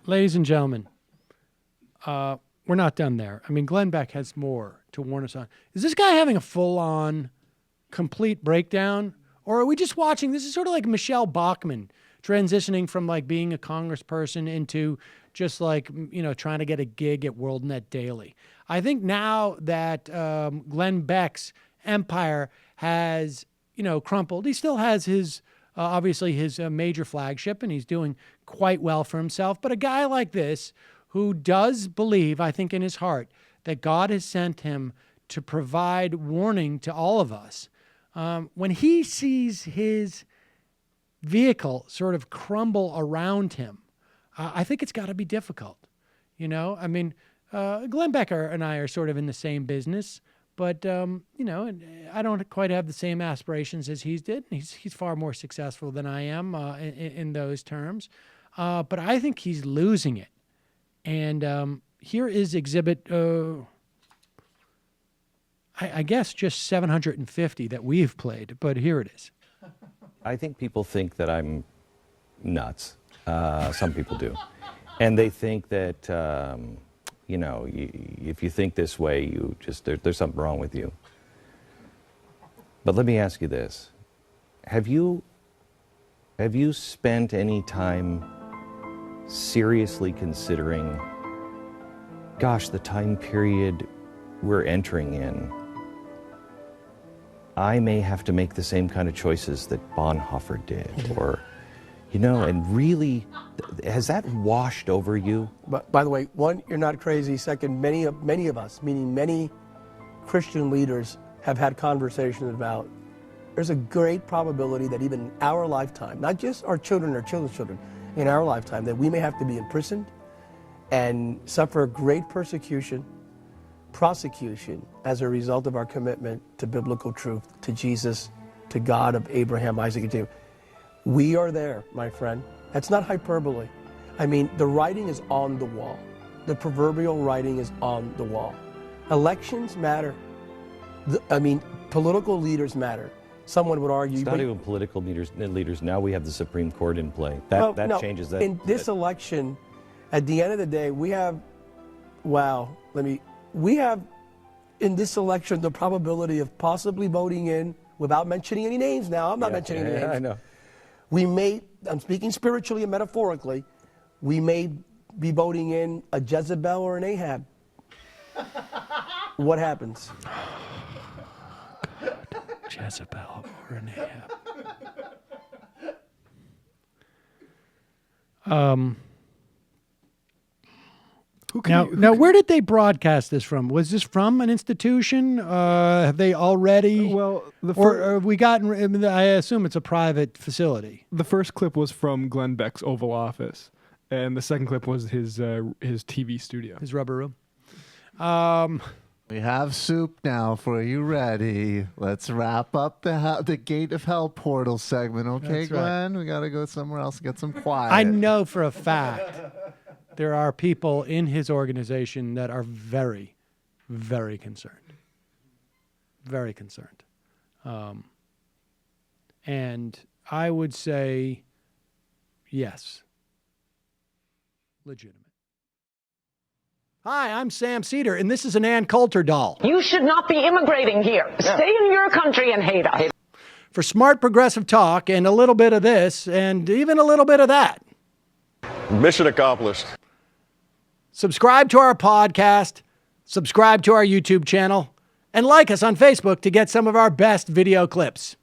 Ladies and gentlemen, we're not done there. I mean, Glenn Beck has more to warn us on. Is this guy having a full-on, complete breakdown? Or are we just watching? This is sort of like Michelle Bachmann transitioning from like being a congressperson into just like, trying to get a gig at WorldNet Daily. I think now that Glenn Beck's empire has, crumpled, he still has his, obviously his major flagship, and he's doing quite well for himself. But a guy like this who does believe, I think in his heart, that God has sent him to provide warning to all of us, when he sees his vehicle sort of crumble around him, I think it's got to be difficult. I mean, Glenn Becker and I are sort of in the same business, but, I don't quite have the same aspirations as he did. He's far more successful than I am in those terms. But I think he's losing it. And here is exhibit, I guess just 750 that we've played, but here it is. I think people think that I'm nuts. Some people do. And they think that, if you think this way, there's something wrong with you. But let me ask you this. Have you spent any time seriously considering, gosh, the time period we're entering in, I may have to make the same kind of choices that Bonhoeffer did, or, and really, has that washed over you? But by the way, one, you're not crazy. Second, many of us, meaning many Christian leaders, have had conversations about there's a great probability that even in our lifetime, not just our children or children's children, in our lifetime, that we may have to be imprisoned and suffer great prosecution as a result of our commitment to biblical truth, to Jesus, to God of Abraham, Isaac, and Jacob. We are there, my friend. That's not hyperbole. I mean, the writing is on the wall. The proverbial writing is on the wall. Elections matter. Political leaders matter. Someone would argue... It's not even political leaders. Now we have the Supreme Court in play. That changes that. In this election, at the end of the day, we have in this election the probability of possibly voting in, without mentioning any names now, I'm not mentioning any names. I know. I'm speaking spiritually and metaphorically, we may be voting in a Jezebel or an Ahab. What happens? Jezebel or an Ahab. Now, where did they broadcast this from? Was this from an institution? Have they already? Well, have we gotten? I assume it's a private facility. The first clip was from Glenn Beck's Oval Office, and the second clip was his TV studio, his rubber room. We have soup now for you ready. Let's wrap up the Gate of Hell portal segment, okay, That's Glenn? right. We got to go somewhere else and get some quiet. I know for a fact there are people in his organization that are very, very concerned. Very concerned. And I would say yes. Legitimate. Hi, I'm Sam Seder, and this is an Ann Coulter doll. You should not be immigrating here. Stay in your country and hate us. For smart progressive talk and a little bit of this and even a little bit of that. Mission accomplished. Subscribe to our podcast, subscribe to our YouTube channel, and like us on Facebook to get some of our best video clips.